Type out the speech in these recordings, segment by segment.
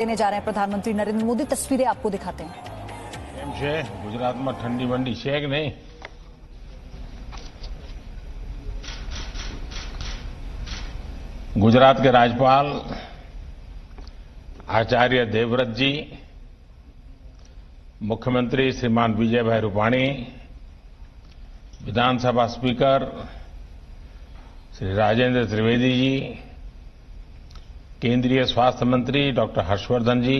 देने जा रहे हैं प्रधानमंत्री नरेंद्र मोदी। तस्वीरें आपको दिखाते हैं। કેમ છે ગુજરાતમાં ઠંડી વંડી છે કે નહીં? गुजरात के राज्यपाल आचार्य देवव्रत जी, मुख्यमंत्री श्रीमान विजय भाई रूपाणी, विधानसभा स्पीकर श्री राजेंद्र त्रिवेदी जी, केंद्रीय स्वास्थ्य मंत्री डॉक्टर हर्षवर्धन जी,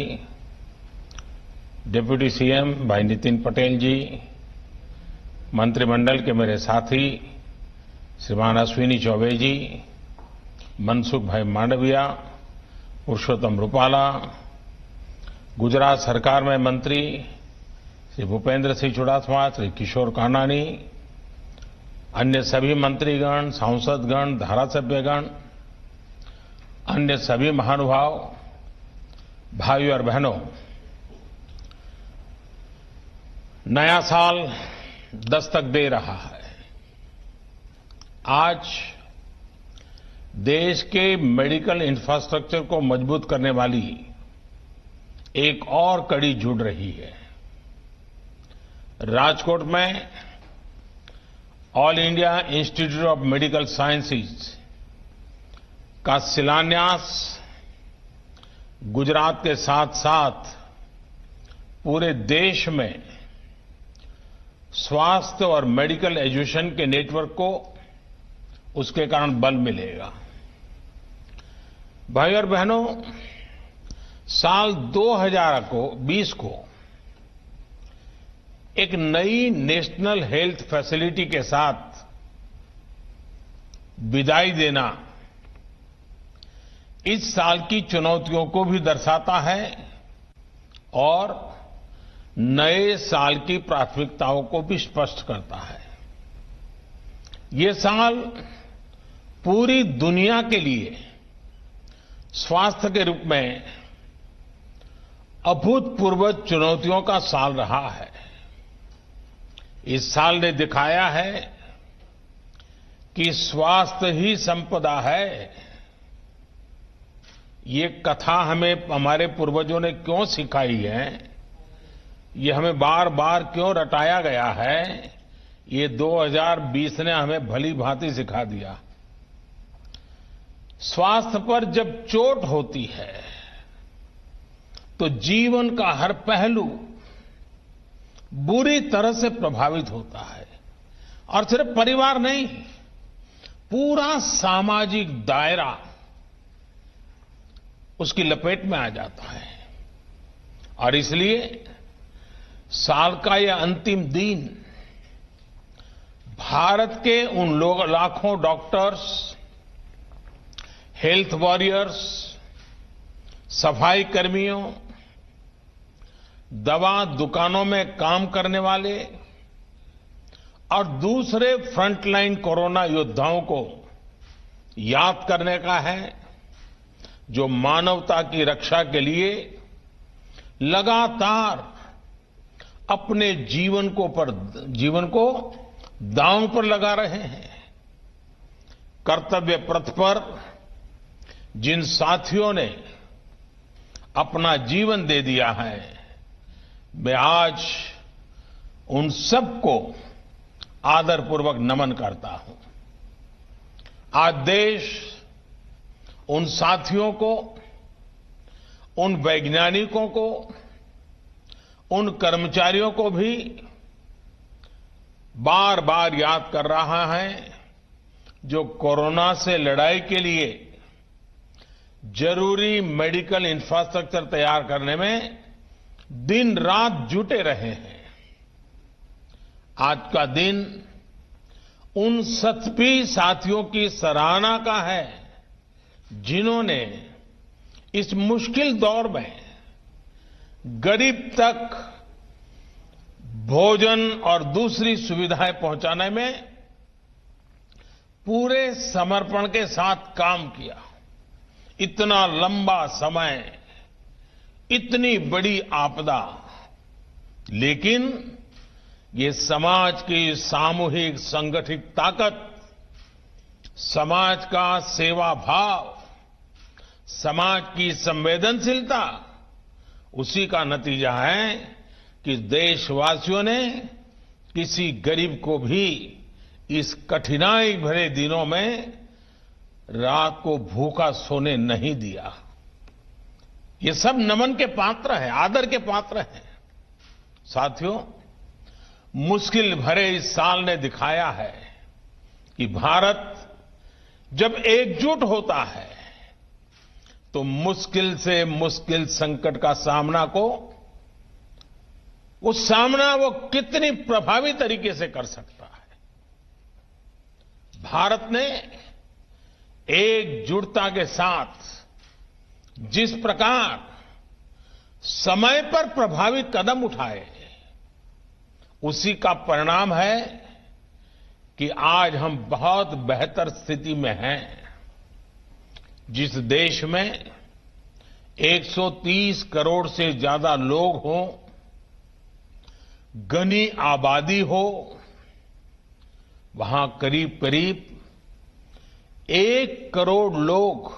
डिप्टी सीएम भाई नितिन पटेल जी, मंत्रिमंडल के मेरे साथी श्रीमान अश्विनी चौबे जी, मनसुख भाई मांडविया, पुरुषोत्तम रूपाला, गुजरात सरकार में मंत्री श्री भूपेंद्र सिंह चुड़ासमा, श्री किशोर कानानी, अन्य सभी मंत्रीगण, सांसदगण, धारासभ्यगण, अन्य सभी महानुभाव, भाइयों और बहनों, नया साल दस्तक दे रहा है। आज देश के मेडिकल इंफ्रास्ट्रक्चर को मजबूत करने वाली एक और कड़ी जुड़ रही है। राजकोट में all India institute of medical sciences का शिलान्यास गुजरात के साथ साथ पूरे देश में स्वास्थ्य और मेडिकल एजुकेशन के नेटवर्क को उसके कारण बल मिलेगा। भाई और बहनों, साल 2020 को एक नई नेशनल हेल्थ फैसिलिटी के साथ विदाई देना इस साल की चुनौतियों को भी दर्शाता है और नए साल की प्राथमिकताओं को भी स्पष्ट करता है। ये साल पूरी दुनिया के लिए स्वास्थ्य के रूप में अभूतपूर्व चुनौतियों का साल रहा है। इस साल ने दिखाया है कि स्वास्थ्य ही संपदा है। ये कथा हमें हमारे पूर्वजों ने क्यों सिखाई है, ये हमें बार बार क्यों रटाया गया है, ये 2020 ने हमें भली भांति सिखा दिया। स्वास्थ्य पर जब चोट होती है तो जीवन का हर पहलू बुरी तरह से प्रभावित होता है और सिर्फ परिवार नहीं, पूरा सामाजिक दायरा उसकी लपेट में आ जाता है। और इसलिए साल का यह अंतिम दिन भारत के उन लाखों डॉक्टर्स, हेल्थ वॉरियर्स, सफाई कर्मियों, दवा दुकानों में काम करने वाले और दूसरे फ्रंटलाइन कोरोना योद्धाओं को याद करने का है, जो मानवता की रक्षा के लिए लगातार अपने जीवन को दांव पर लगा रहे हैं। कर्तव्य पथ पर जिन साथियों ने अपना जीवन दे दिया है, मैं आज उन सबको आदरपूर्वक नमन करता हूं। आज देश उन साथियों को, उन वैज्ञानिकों को, उन कर्मचारियों को भी बार बार याद कर रहा है जो कोरोना से लड़ाई के लिए जरूरी मेडिकल इंफ्रास्ट्रक्चर तैयार करने में दिन रात जुटे रहे हैं। आज का दिन उन सभी साथियों की सराहना का है जिन्होंने इस मुश्किल दौर में गरीब तक भोजन और दूसरी सुविधाएं पहुंचाने में पूरे समर्पण के साथ काम किया। इतना लंबा समय, इतनी बड़ी आपदा, लेकिन ये समाज की सामूहिक संगठित ताकत, समाज का सेवा भाव, समाज की संवेदनशीलता उसी का नतीजा है कि देशवासियों ने किसी गरीब को भी इस कठिनाई भरे दिनों में रात को भूखा सोने नहीं दिया। ये सब नमन के पात्र हैं, आदर के पात्र हैं। साथियों, मुश्किल भरे इस साल ने दिखाया है कि भारत जब एकजुट होता है तो मुश्किल से मुश्किल संकट का सामना वो कितनी प्रभावी तरीके से कर सकता है। भारत ने एकजुटता के साथ जिस प्रकार समय पर प्रभावी कदम उठाए, उसी का परिणाम है कि आज हम बहुत बेहतर स्थिति में हैं। जिस देश में 130 करोड़ से ज्यादा लोग हों, घनी आबादी हो, वहां करीब करीब 1 करोड़ लोग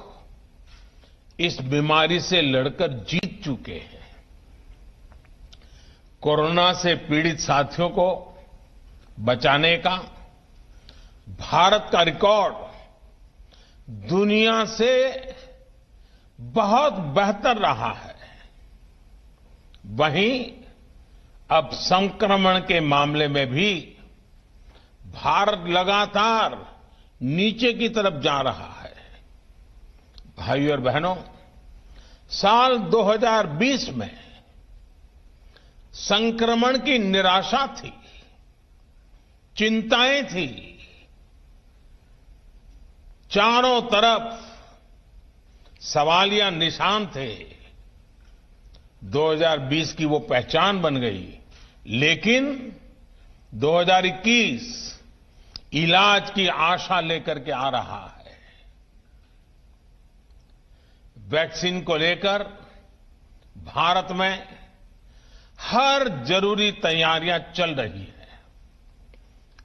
इस बीमारी से लड़कर जीत चुके हैं। कोरोना से पीड़ित साथियों को बचाने का भारत का रिकॉर्ड दुनिया से बहुत बेहतर रहा है। वहीं अब संक्रमण के मामले में भी भारत लगातार नीचे की तरफ जा रहा है। भाइयों और बहनों, साल 2020 में संक्रमण की निराशा थी, चिंताएं थी, चारों तरफ सवालिया निशान थे। 2020 की वो पहचान बन गई, लेकिन 2021 इलाज की आशा लेकर के आ रहा है। वैक्सीन को लेकर भारत में हर जरूरी तैयारियां चल रही है।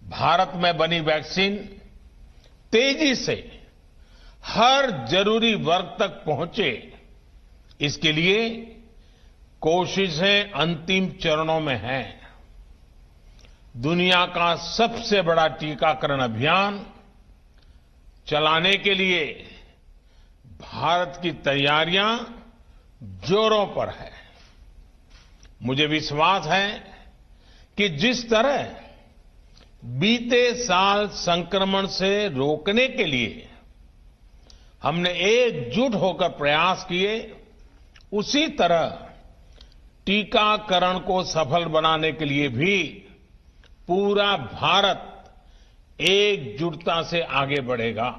भारत में बनी वैक्सीन तेजी से हर जरूरी वर्ग तक पहुंचे, इसके लिए कोशिशें अंतिम चरणों में हैं। दुनिया का सबसे बड़ा टीकाकरण अभियान चलाने के लिए भारत की तैयारियां जोरों पर है। मुझे विश्वास है कि जिस तरह बीते साल संक्रमण से रोकने के लिए हमने एकजुट होकर प्रयास किए, उसी तरह टीकाकरण को सफल बनाने के लिए भी पूरा भारत एकजुटता से आगे बढ़ेगा।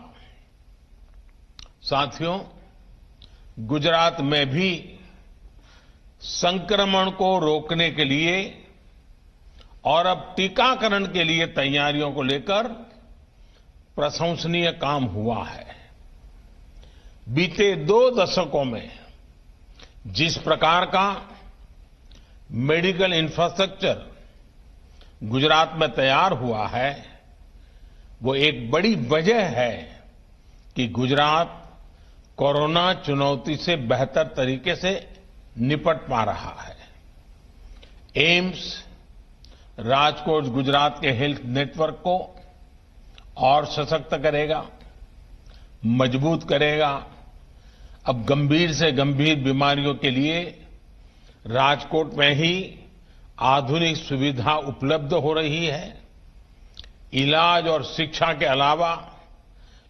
साथियों, गुजरात में भी संक्रमण को रोकने के लिए और अब टीकाकरण के लिए तैयारियों को लेकर प्रशंसनीय काम हुआ है। बीते 2 दशकों में जिस प्रकार का मेडिकल इंफ्रास्ट्रक्चर गुजरात में तैयार हुआ है, वो एक बड़ी वजह है कि गुजरात कोरोना चुनौती से बेहतर तरीके से निपट पा रहा है। एम्स राजकोट गुजरात के हेल्थ नेटवर्क को और सशक्त करेगा, मजबूत करेगा। अब गंभीर से गंभीर बीमारियों के लिए राजकोट में ही आधुनिक सुविधा उपलब्ध हो रही है। इलाज और शिक्षा के अलावा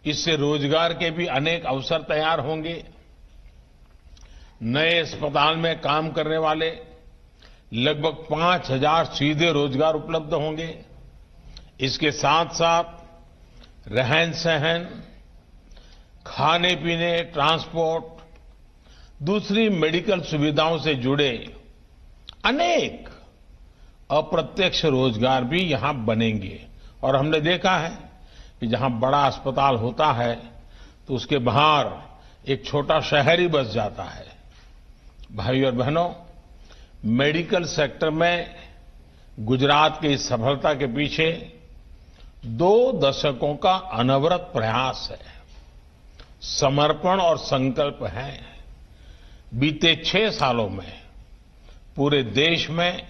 इससे रोजगार के भी अनेक अवसर तैयार होंगे। नए अस्पताल में काम करने वाले लगभग 5,000 सीधे रोजगार उपलब्ध होंगे। इसके साथ साथ रहन सहन, खाने पीने, ट्रांसपोर्ट, दूसरी मेडिकल सुविधाओं से जुड़े अनेक अप्रत्यक्ष रोजगार भी यहां बनेंगे। और हमने देखा है कि जहां बड़ा अस्पताल होता है तो उसके बाहर एक छोटा शहर ही बस जाता है। भाइयों और बहनों, मेडिकल सेक्टर में गुजरात की इस सफलता के पीछे 2 दशकों का अनवरत प्रयास है, समर्पण और संकल्प है। बीते 6 सालों में पूरे देश में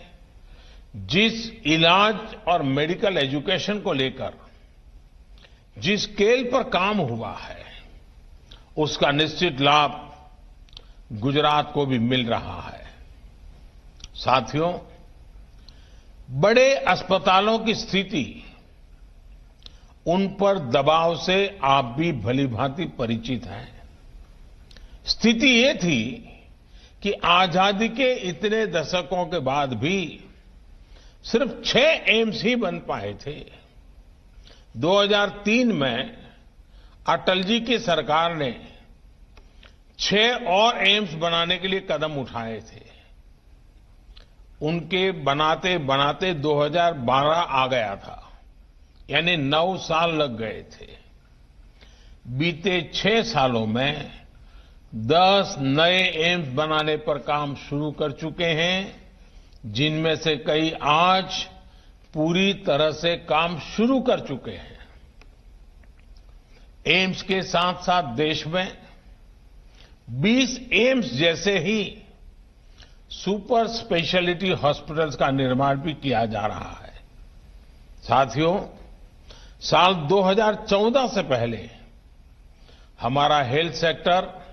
जिस इलाज और मेडिकल एजुकेशन को लेकर जिस स्केल पर काम हुआ है, उसका निश्चित लाभ गुजरात को भी मिल रहा है। साथियों, बड़े अस्पतालों की स्थिति, उन पर दबाव से आप भी भलीभांति परिचित हैं। स्थिति ये थी कि आजादी के इतने दशकों के बाद भी सिर्फ 6 एम्स ही बन पाए थे। 2003 में अटल जी की सरकार ने 6 और एम्स बनाने के लिए कदम उठाए थे। उनके बनाते बनाते 2012 आ गया था, यानी 9 साल लग गए थे। बीते 6 सालों में 10 नए एम्स बनाने पर काम शुरू कर चुके हैं, जिनमें से कई आज पूरी तरह से काम शुरू कर चुके हैं। एम्स के साथ साथ देश में 20 एम्स जैसे ही सुपर स्पेशलिटी हॉस्पिटल्स का निर्माण भी किया जा रहा है। साथियों, साल 2014 से पहले हमारा हेल्थ सेक्टर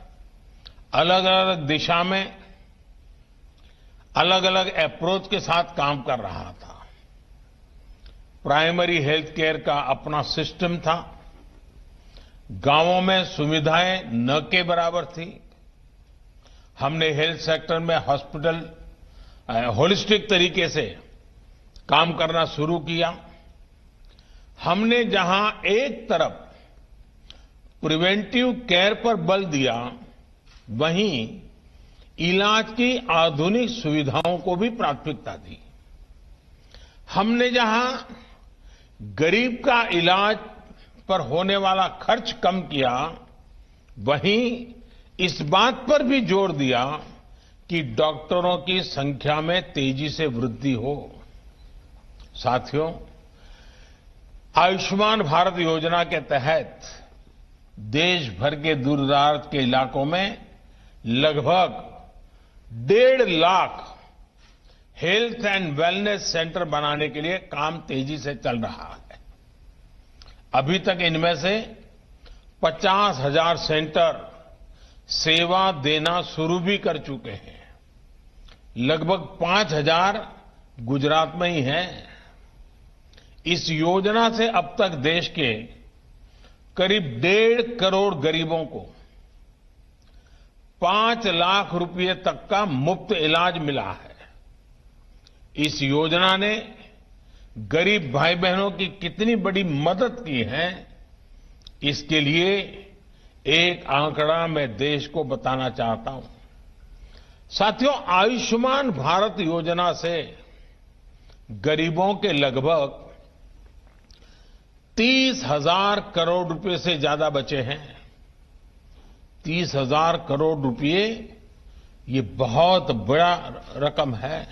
अलग अलग दिशा में अलग अलग अप्रोच के साथ काम कर रहा था। प्राइमरी हेल्थ केयर का अपना सिस्टम था। गांवों में सुविधाएं न के बराबर थी। हमने हेल्थ सेक्टर में हॉस्पिटल होलिस्टिक तरीके से काम करना शुरू किया। हमने जहां एक तरफ प्रिवेंटिव केयर पर बल दिया, वहीं इलाज की आधुनिक सुविधाओं को भी प्राथमिकता दी। हमने जहां गरीब का इलाज पर होने वाला खर्च कम किया, वहीं इस बात पर भी जोर दिया कि डॉक्टरों की संख्या में तेजी से वृद्धि हो। साथियों, आयुष्मान भारत योजना के तहत देश भर के दूर-दराज के इलाकों में लगभग 1.5 lakh health and wellness centre बनाने के लिए काम तेजी से चल रहा है। अभी तक इनमें से 50,000 सेंटर सेवा देना शुरू भी कर चुके हैं। लगभग 5,000 गुजरात में ही हैं। इस योजना से अब तक देश के करीब 1.5 करोड़ गरीबों को 5 लाख रुपए तक का मुफ्त इलाज मिला है। इस योजना ने गरीब भाई बहनों की कितनी बड़ी मदद की है, इसके लिए एक आंकड़ा मैं देश को बताना चाहता हूं। साथियों, आयुष्मान भारत योजना से गरीबों के लगभग 30,000 करोड़ रुपए से ज्यादा बचे हैं। 30,000 करोड़ रुपए, ये बहुत बड़ा रकम है।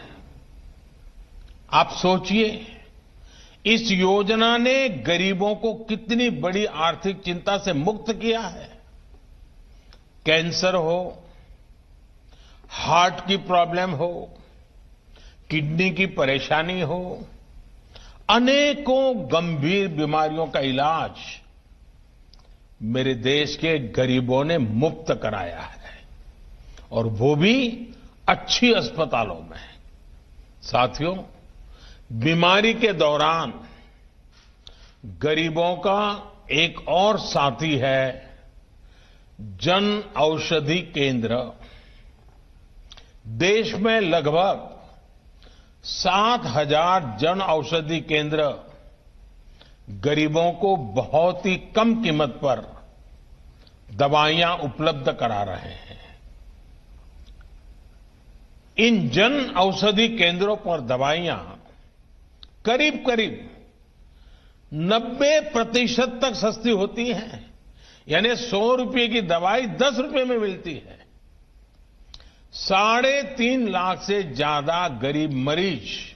आप सोचिए, इस योजना ने गरीबों को कितनी बड़ी आर्थिक चिंता से मुक्त किया है। कैंसर हो, हार्ट की प्रॉब्लम हो, किडनी की परेशानी हो, अनेकों गंभीर बीमारियों का इलाज मेरे देश के गरीबों ने मुफ्त कराया है, और वो भी अच्छी अस्पतालों में। साथियों, बीमारी के दौरान गरीबों का एक और साथी है जन औषधि केंद्र। देश में लगभग 7,000 जन औषधि केंद्र गरीबों को बहुत ही कम कीमत पर दवाइयां उपलब्ध करा रहे हैं। इन जन औषधि केंद्रों पर दवाइयां करीब करीब 90% तक सस्ती होती हैं। यानी 100 रुपए की दवाई 10 रुपए में मिलती है। 3.5 लाख से ज्यादा गरीब मरीज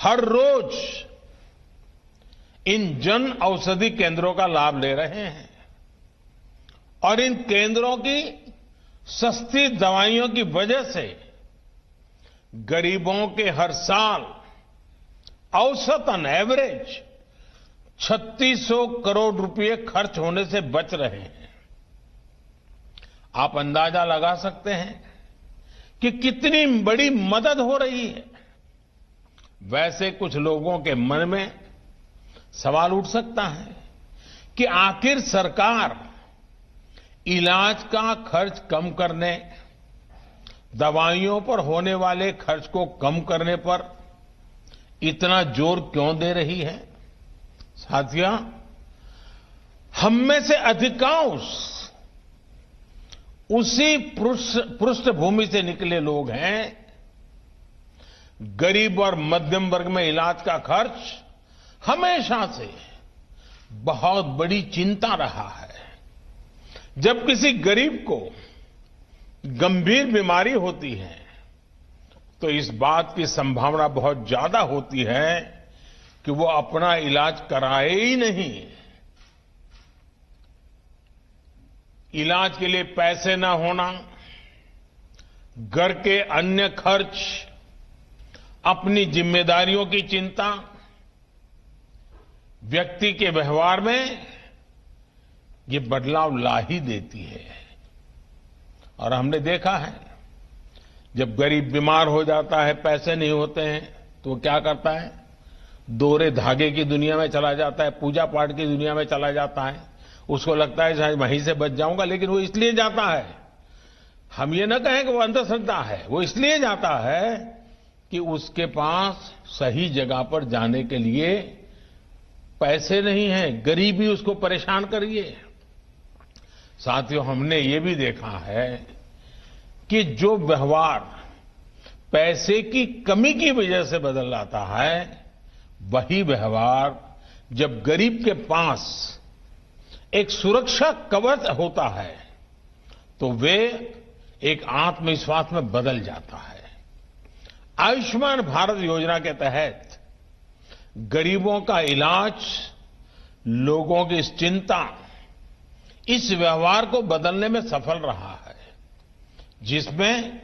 हर रोज इन जन औषधि केंद्रों का लाभ ले रहे हैं, और इन केंद्रों की सस्ती दवाइयों की वजह से गरीबों के हर साल औसतन एवरेज 3600 करोड़ रुपए खर्च होने से बच रहे हैं। आप अंदाजा लगा सकते हैं कि कितनी बड़ी मदद हो रही है। वैसे कुछ लोगों के मन में सवाल उठ सकता है कि आखिर सरकार इलाज का खर्च कम करने, दवाइयों पर होने वाले खर्च को कम करने पर इतना जोर क्यों दे रही है? साथियों, हम में से अधिकांश उसी पृष्ठभूमि से निकले लोग हैं। गरीब और मध्यम वर्ग में इलाज का खर्च हमेशा से बहुत बड़ी चिंता रहा है। जब किसी गरीब को गंभीर बीमारी होती है तो इस बात की संभावना बहुत ज्यादा होती है कि वो अपना इलाज कराए ही नहीं। इलाज के लिए पैसे न होना, घर के अन्य खर्च, अपनी जिम्मेदारियों की चिंता व्यक्ति के व्यवहार में ये बदलाव ला ही देती है। और हमने देखा है, जब गरीब बीमार हो जाता है, पैसे नहीं होते हैं, तो वो क्या करता है? दोहरे धागे की दुनिया में चला जाता है, पूजा पाठ की दुनिया में चला जाता है। उसको लगता है शायद वहीं से बच जाऊंगा, लेकिन वो इसलिए जाता है, हम ये न कहें कि वो अंधश्रद्धा है, वो इसलिए जाता है कि उसके पास सही जगह पर जाने के लिए पैसे नहीं हैं, गरीबी उसको परेशान कर रही है। साथियों, हमने ये भी देखा है कि जो व्यवहार पैसे की कमी की वजह से बदल जाता है, वही व्यवहार जब गरीब के पास एक सुरक्षा कवच होता है तो वे एक आत्मविश्वास में बदल जाता है। आयुष्मान भारत योजना के तहत गरीबों का इलाज, लोगों की इस चिंता, इस व्यवहार को बदलने में सफल रहा है, जिसमें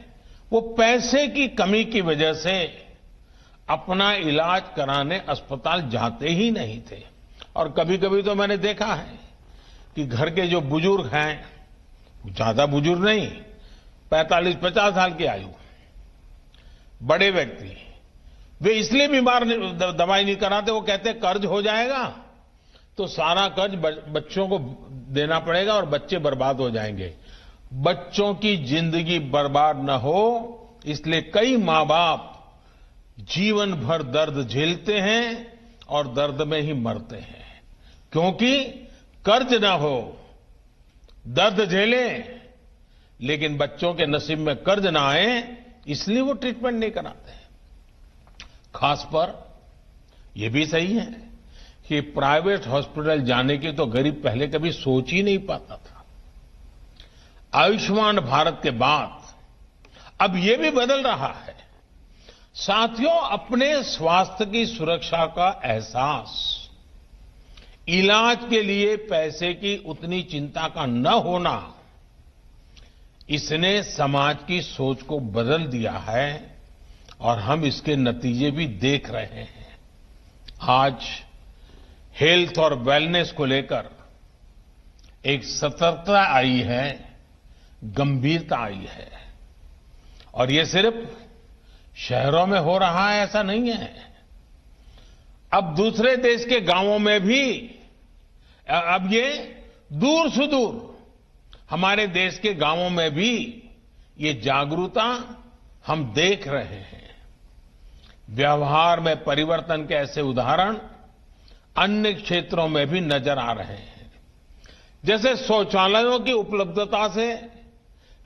वो पैसे की कमी की वजह से अपना इलाज कराने अस्पताल जाते ही नहीं थे। और कभी कभी तो मैंने देखा है कि घर के जो बुजुर्ग हैं, ज्यादा बुजुर्ग नहीं, 45-50 साल की आयु, बड़े व्यक्ति, वे इसलिए बीमार दवाई नहीं कराते, वो कहते कर्ज हो जाएगा तो सारा कर्ज बच्चों को देना पड़ेगा और बच्चे बर्बाद हो जाएंगे। बच्चों की जिंदगी बर्बाद न हो, इसलिए कई मां बाप जीवन भर दर्द झेलते हैं और दर्द में ही मरते हैं। क्योंकि कर्ज ना हो, दर्द झेलें, लेकिन बच्चों के नसीब में कर्ज ना आए, इसलिए वो ट्रीटमेंट नहीं कराते। खास पर यह भी सही है कि प्राइवेट हॉस्पिटल जाने की तो गरीब पहले कभी सोच ही नहीं पाता था। आयुष्मान भारत के बाद अब यह भी बदल रहा है। साथियों, अपने स्वास्थ्य की सुरक्षा का एहसास, इलाज के लिए पैसे की उतनी चिंता का न होना, इसने समाज की सोच को बदल दिया है और हम इसके नतीजे भी देख रहे हैं। आज हेल्थ और वेलनेस को लेकर एक सतर्कता आई है, गंभीरता आई है। और ये सिर्फ शहरों में हो रहा है ऐसा नहीं है, अब दूसरे देश के गांवों में भी, अब ये दूर सुदूर हमारे देश के गांवों में भी ये जागरूकता हम देख रहे हैं। व्यवहार में परिवर्तन के ऐसे उदाहरण अन्य क्षेत्रों में भी नजर आ रहे हैं। जैसे शौचालयों की उपलब्धता से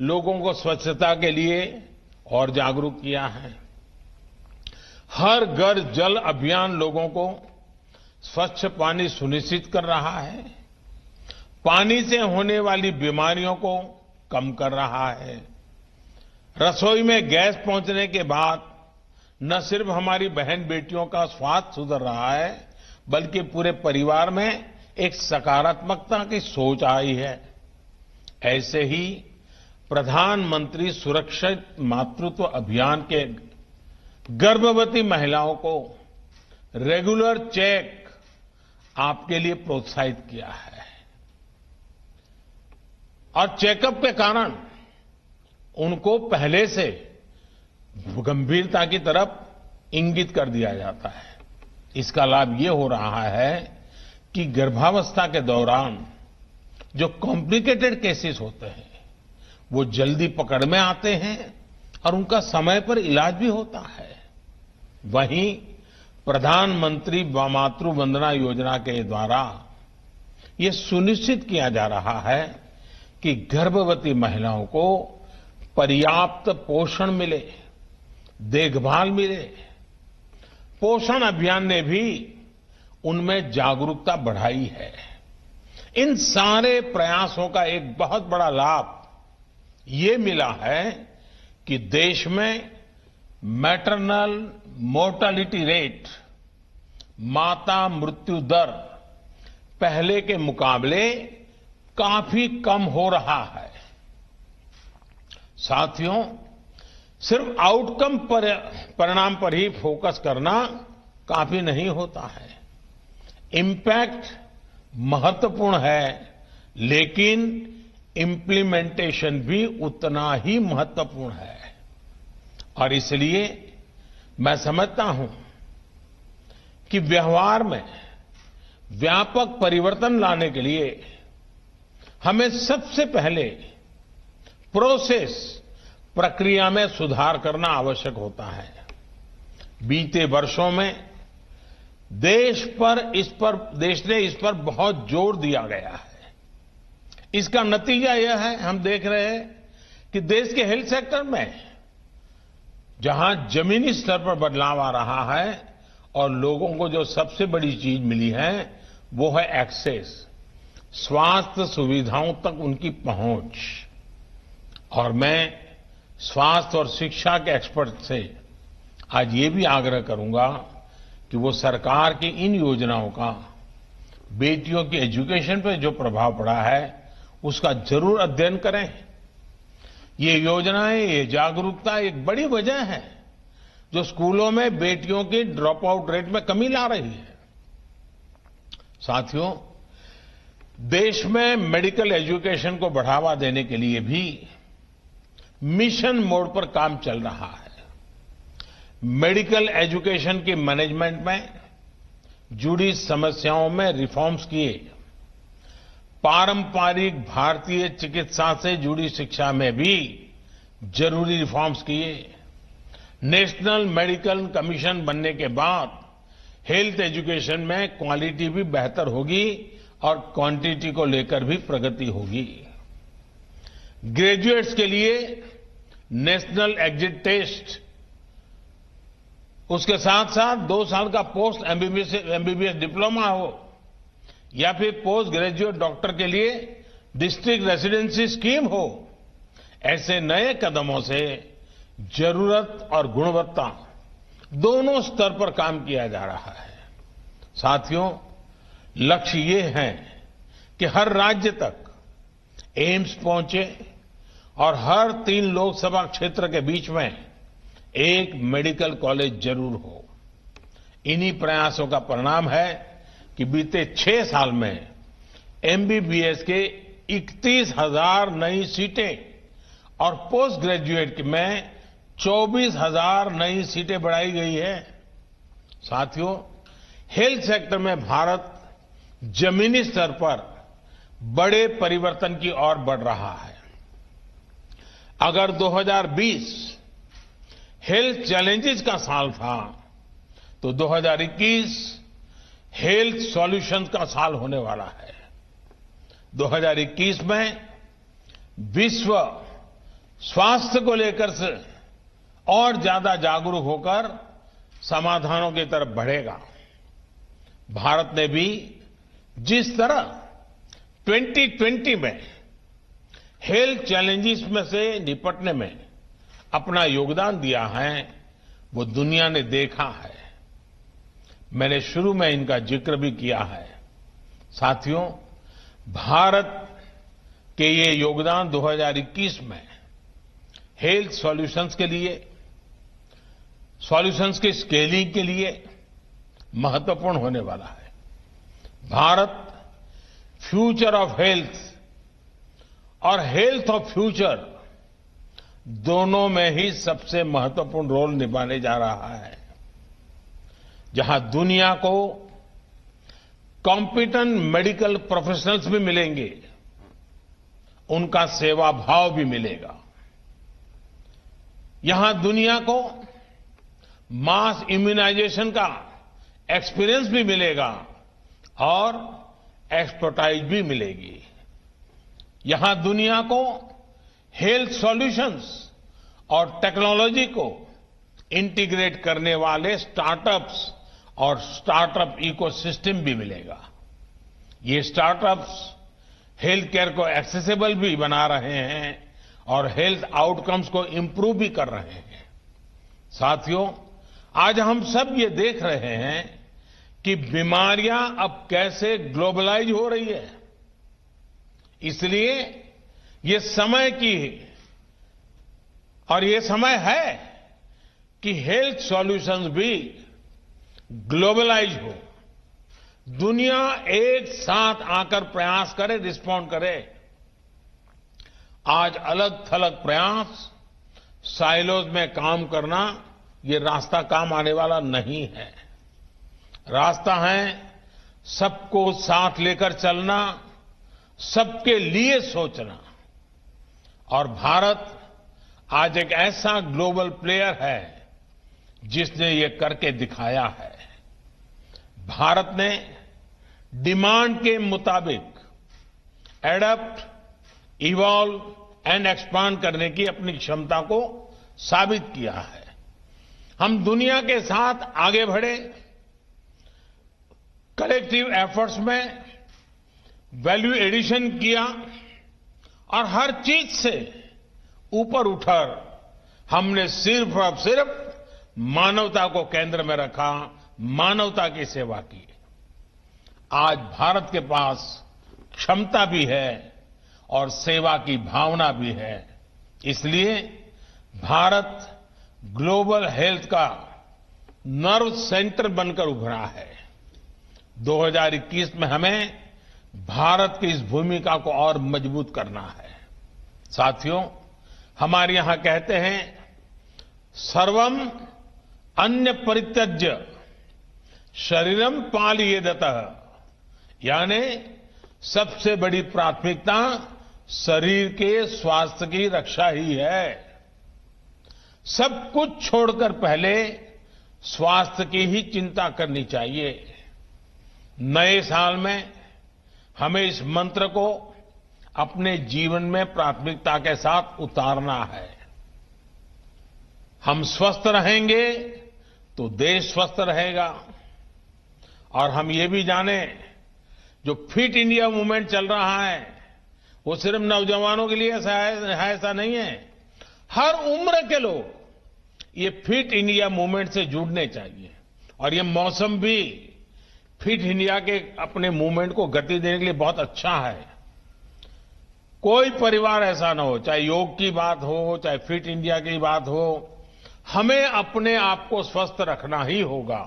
लोगों को स्वच्छता के लिए और जागरूक किया है। हर घर जल अभियान लोगों को स्वच्छ पानी सुनिश्चित कर रहा है, पानी से होने वाली बीमारियों को कम कर रहा है। रसोई में गैस पहुंचने के बाद न सिर्फ हमारी बहन बेटियों का स्वास्थ्य सुधर रहा है, बल्कि पूरे परिवार में एक सकारात्मकता की सोच आई है। ऐसे ही प्रधानमंत्री सुरक्षित मातृत्व अभियान के गर्भवती महिलाओं को रेगुलर चेक आपके लिए प्रोत्साहित किया है और चेकअप के कारण उनको पहले से गंभीरता की तरफ इंगित कर दिया जाता है। इसका लाभ ये हो रहा है कि गर्भावस्था के दौरान जो कॉम्प्लिकेटेड केसेस होते हैं वो जल्दी पकड़ में आते हैं और उनका समय पर इलाज भी होता है। वहीं प्रधानमंत्री मातृ वंदना योजना के द्वारा ये सुनिश्चित किया जा रहा है कि गर्भवती महिलाओं को पर्याप्त पोषण मिले, देखभाल मिले। पोषण अभियान ने भी उनमें जागरूकता बढ़ाई है। इन सारे प्रयासों का एक बहुत बड़ा लाभ ये मिला है कि देश में मैटरनल मोर्टालिटी रेट, माता मृत्यु दर पहले के मुकाबले काफी कम हो रहा है। साथियों, सिर्फ आउटकम परिणाम पर ही फोकस करना काफी नहीं होता है। इम्पैक्ट महत्वपूर्ण है, लेकिन इम्प्लीमेंटेशन भी उतना ही महत्वपूर्ण है। और इसलिए मैं समझता हूं कि व्यवहार में व्यापक परिवर्तन लाने के लिए हमें सबसे पहले प्रक्रिया में सुधार करना आवश्यक होता है। बीते वर्षों में देश ने इस पर बहुत जोर दिया गया है। इसका नतीजा यह है, हम देख रहे हैं कि देश के हेल्थ सेक्टर में जहां जमीनी स्तर पर बदलाव आ रहा है और लोगों को जो सबसे बड़ी चीज मिली है वो है एक्सेस, स्वास्थ्य सुविधाओं तक उनकी पहुंच। और मैं स्वास्थ्य और शिक्षा के एक्सपर्ट से आज ये भी आग्रह करूंगा कि वो सरकार की इन योजनाओं का बेटियों की एजुकेशन पर जो प्रभाव पड़ा है उसका जरूर अध्ययन करें। ये योजनाएं, ये जागरूकता एक बड़ी वजह है जो स्कूलों में बेटियों की ड्रॉप आउट रेट में कमी ला रही है। साथियों, देश में मेडिकल एजुकेशन को बढ़ावा देने के लिए भी मिशन मोड पर काम चल रहा है। मेडिकल एजुकेशन की मैनेजमेंट में जुड़ी समस्याओं में रिफॉर्म्स किए, पारंपरिक भारतीय चिकित्सा से जुड़ी शिक्षा में भी जरूरी रिफॉर्म्स किए। नेशनल मेडिकल कमीशन बनने के बाद हेल्थ एजुकेशन में क्वालिटी भी बेहतर होगी और क्वांटिटी को लेकर भी प्रगति होगी। ग्रेजुएट्स के लिए नेशनल एग्जिट टेस्ट, उसके साथ साथ 2 साल का पोस्ट एमबीबीएस डिप्लोमा हो या फिर पोस्ट ग्रेजुएट डॉक्टर के लिए डिस्ट्रिक्ट रेसिडेंसी स्कीम हो, ऐसे नए कदमों से जरूरत और गुणवत्ता दोनों स्तर पर काम किया जा रहा है। साथियों, लक्ष्य ये है कि हर राज्य तक एम्स पहुंचे और हर 3 लोकसभा क्षेत्र के बीच में एक मेडिकल कॉलेज जरूर हो। इन्हीं प्रयासों का परिणाम है कि बीते 6 साल में एमबीबीएस के 31,000 नई सीटें और पोस्ट ग्रेजुएट में 24,000 नई सीटें बढ़ाई गई है। साथियों, हेल्थ सेक्टर में भारत जमीनी स्तर पर बड़े परिवर्तन की ओर बढ़ रहा है। अगर 2020 हेल्थ चैलेंजेस का साल था तो 2021 हेल्थ सॉल्यूशंस का साल होने वाला है। 2021 में विश्व स्वास्थ्य को लेकर से और ज्यादा जागरूक होकर समाधानों की तरफ बढ़ेगा। भारत ने भी जिस तरह 2020 में हेल्थ चैलेंजेस में से निपटने में अपना योगदान दिया है, वो दुनिया ने देखा है। मैंने शुरू में इनका जिक्र भी किया है। साथियों, भारत के ये योगदान 2021 में हेल्थ सॉल्यूशंस के लिए सॉल्यूशंस की स्केलिंग के लिए महत्वपूर्ण होने वाला है। भारत फ्यूचर ऑफ हेल्थ और हेल्थ ऑफ फ्यूचर दोनों में ही सबसे महत्वपूर्ण रोल निभाने जा रहा है। जहां दुनिया को कॉम्पिटेंट मेडिकल प्रोफेशनल्स भी मिलेंगे, उनका सेवा भाव भी मिलेगा। यहां दुनिया को मास इम्यूनाइजेशन का एक्सपीरियंस भी मिलेगा और एक्सपर्टाइज भी मिलेगी। यहां दुनिया को हेल्थ सॉल्यूशंस और टेक्नोलॉजी को इंटीग्रेट करने वाले स्टार्टअप्स और स्टार्टअप इकोसिस्टम भी मिलेगा। ये स्टार्टअप्स हेल्थ केयर को एक्सेसिबल भी बना रहे हैं और हेल्थ आउटकम्स को इंप्रूव भी कर रहे हैं। साथियों, आज हम सब ये देख रहे हैं कि बीमारियां अब कैसे ग्लोबलाइज हो रही है। इसलिए ये समय की और ये समय है कि हेल्थ सॉल्यूशंस भी ग्लोबलाइज हो। दुनिया एक साथ आकर प्रयास करे, रिस्पॉन्ड करे। आज अलग थलग प्रयास, साइलोज में काम करना, ये रास्ता काम आने वाला नहीं है। रास्ता है सबको साथ लेकर चलना, सबके लिए सोचना। और भारत आज एक ऐसा ग्लोबल प्लेयर है जिसने ये करके दिखाया है। भारत ने डिमांड के मुताबिक एडप्ट, इवॉल्व एंड एक्सपांड करने की अपनी क्षमता को साबित किया है। हम दुनिया के साथ आगे बढ़े, कलेक्टिव एफर्ट्स में वैल्यू एडिशन किया और हर चीज से ऊपर उठकर हमने सिर्फ और सिर्फ मानवता को केंद्र में रखा, मानवता की सेवा की। आज भारत के पास क्षमता भी है और सेवा की भावना भी है। इसलिए भारत ग्लोबल हेल्थ का नर्व सेंटर बनकर उभरा है। 2021 में हमें भारत की इस भूमिका को और मजबूत करना है। साथियों, हमारे यहां कहते हैं सर्वम अन्य परित्यज्य शरीरम पालयेदतः, यानी सबसे बड़ी प्राथमिकता शरीर के स्वास्थ्य की रक्षा ही है। सब कुछ छोड़कर पहले स्वास्थ्य की ही चिंता करनी चाहिए। नए साल में हमें इस मंत्र को अपने जीवन में प्राथमिकता के साथ उतारना है। हम स्वस्थ रहेंगे तो देश स्वस्थ रहेगा। और हम ये भी जाने, जो फिट इंडिया मूवमेंट चल रहा है वो सिर्फ नौजवानों के लिए ऐसा नहीं है। हर उम्र के लोग ये फिट इंडिया मूवमेंट से जुड़ने चाहिए। और ये मौसम भी फिट इंडिया के अपने मूवमेंट को गति देने के लिए बहुत अच्छा है। कोई परिवार ऐसा ना हो, चाहे योग की बात हो, चाहे फिट इंडिया की बात हो, हमें अपने आप को स्वस्थ रखना ही होगा।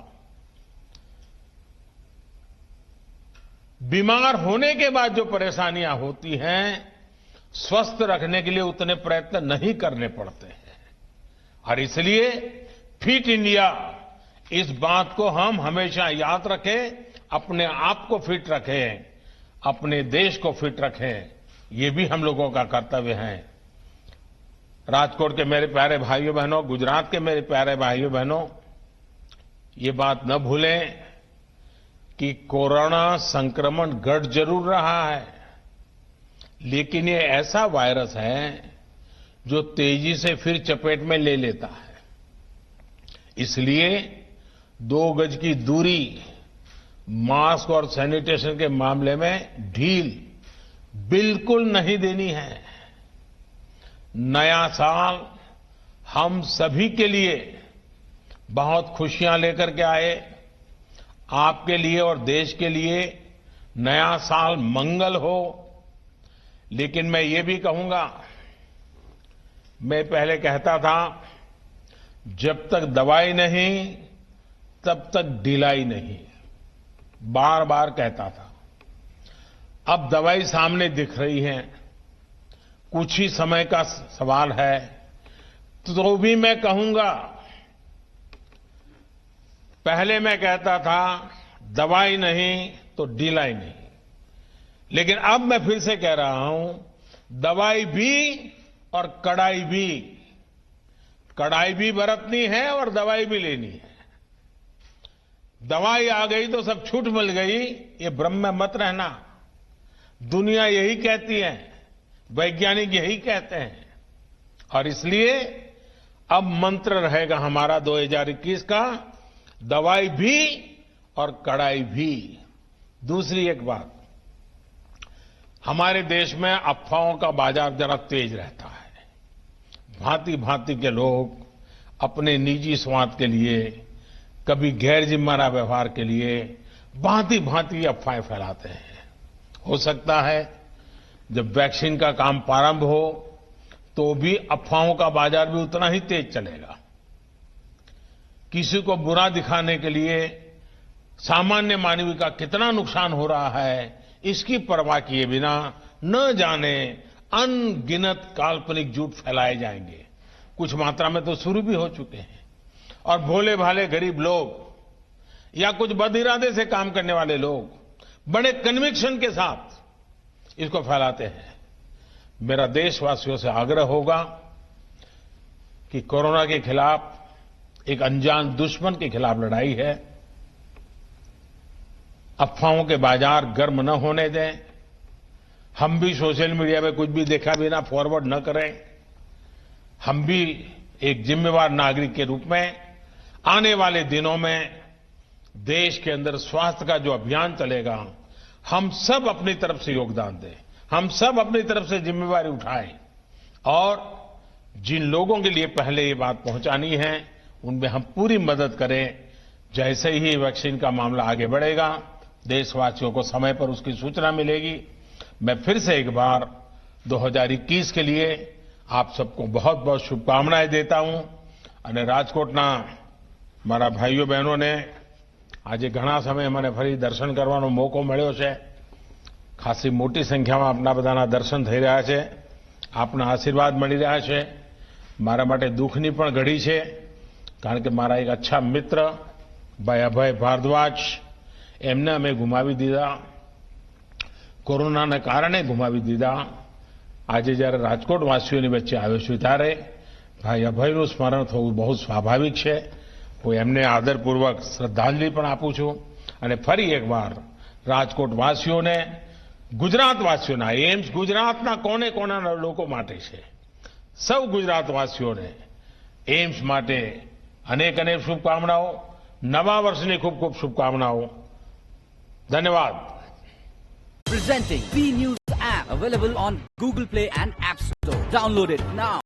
बीमार होने के बाद जो परेशानियां होती हैं, स्वस्थ रखने के लिए उतने प्रयत्न नहीं करने पड़ते हैं। और इसलिए फिट इंडिया, इस बात को हम हमेशा याद रखें, अपने आप को फिट रखें, अपने देश को फिट रखें। ये भी हम लोगों का कर्तव्य है। राजकोट के मेरे प्यारे भाइयों बहनों, गुजरात के मेरे प्यारे भाइयों बहनों, ये बात न भूलें कि कोरोना संक्रमण घट जरूर रहा है, लेकिन ये ऐसा वायरस है जो तेजी से फिर चपेट में ले लेता है। इसलिए 2 गज की दूरी, मास्क और सैनिटेशन के मामले में ढील बिल्कुल नहीं देनी है। नया साल हम सभी के लिए बहुत खुशियां लेकर के आए। आपके लिए और देश के लिए नया साल मंगल हो। लेकिन मैं ये भी कहूंगा, मैं पहले कहता था जब तक दवाई नहीं तब तक ढिलाई नहीं, बार बार कहता था। अब दवाई सामने दिख रही है, कुछ ही समय का सवाल है, तो भी मैं कहूंगा। पहले मैं कहता था दवाई नहीं तो ढिलाई नहीं, लेकिन अब मैं फिर से कह रहा हूं, दवाई भी और कड़ाई भी। कड़ाई भी बरतनी है और दवाई भी लेनी है। दवाई आ गई तो सब छूट मिल गई, ये भ्रम में मत रहना। दुनिया यही कहती है, वैज्ञानिक यही कहते हैं, और इसलिए अब मंत्र रहेगा हमारा 2021 का, दवाई भी और कड़ाई भी। दूसरी एक बात, हमारे देश में अफवाहों का बाजार जरा तेज रहता है। भांति भांति के लोग अपने निजी स्वार्थ के लिए, कभी गैर जिम्मेदार व्यवहार के लिए भांति भांति अफवाहें फैलाते हैं। हो सकता है जब वैक्सीन का काम प्रारंभ हो तो भी अफवाहों का बाजार भी उतना ही तेज चलेगा। किसी को बुरा दिखाने के लिए सामान्य मानवीय का कितना नुकसान हो रहा है, इसकी परवाह किए बिना न जाने अनगिनत काल्पनिक झूठ फैलाए जाएंगे। कुछ मात्रा में तो शुरू भी हो चुके हैं, और भोले भाले गरीब लोग या कुछ बदइरादे से काम करने वाले लोग बड़े कन्विक्शन के साथ इसको फैलाते हैं। मेरा देशवासियों से आग्रह होगा कि कोरोना के खिलाफ एक अनजान दुश्मन के खिलाफ लड़ाई है। अफवाहों के बाजार गर्म न होने दें। हम भी सोशल मीडिया में कुछ भी देखा बिना फॉरवर्ड न करें। हम भी एक जिम्मेवार नागरिक के रूप में आने वाले दिनों में देश के अंदर स्वास्थ्य का जो अभियान चलेगा, हम सब अपनी तरफ से योगदान दें, हम सब अपनी तरफ से जिम्मेवारी उठाएं, और जिन लोगों के लिए पहले ये बात पहुंचानी है उनमें हम पूरी मदद करें। जैसे ही वैक्सीन का मामला आगे बढ़ेगा, देशवासियों को समय पर उसकी सूचना मिलेगी। मैं फिर से एक बार 2021 के लिए आप सबको बहुत बहुत शुभकामनाएं देता हूं। અને રાજકોટના મારા ભાઈઓ બહેનોને આજે ઘણા સમય મને ફરી દર્શન કરવાનો મોકો મળ્યો છે। ખાસી મોટી સંખ્યામાં આપના બધાના દર્શન થઈ રહ્યા છે, આપના આશીર્વાદ મળી રહ્યા છે। મારા માટે દુઃખની પણ ઘડી છે, કારણ કે મારા એક અચ્છા મિત્ર ભાઈ અભય ભારદ્વાજ, એમને અમે ગુમાવી દીધા, કોરોનાને કારણે ગુમાવી દીધા। આજે જ્યારે રાજકોટવાસીઓની વચ્ચે આવ્યો છું ત્યારે ભાઈ અભયનું સ્મરણ થવું બહુ સ્વાભાવિક છે। હું એમને આદરપૂર્વક શ્રદ્ધાંજલિ પણ આપું છું, અને ફરી એકવાર રાજકોટવાસીઓને, ગુજરાતવાસીઓના, એમ્સ ગુજરાતના કોને કોના લોકો માટે છે, સૌ ગુજરાતવાસીઓને એમ્સ માટે અનેક અનેક શુભકામનાઓ, નવા વર્ષની ખૂબ ખૂબ શુભકામનાઓ। ધન્યવાદ। Presenting B News app, available on Google Play and App Store. Download it now.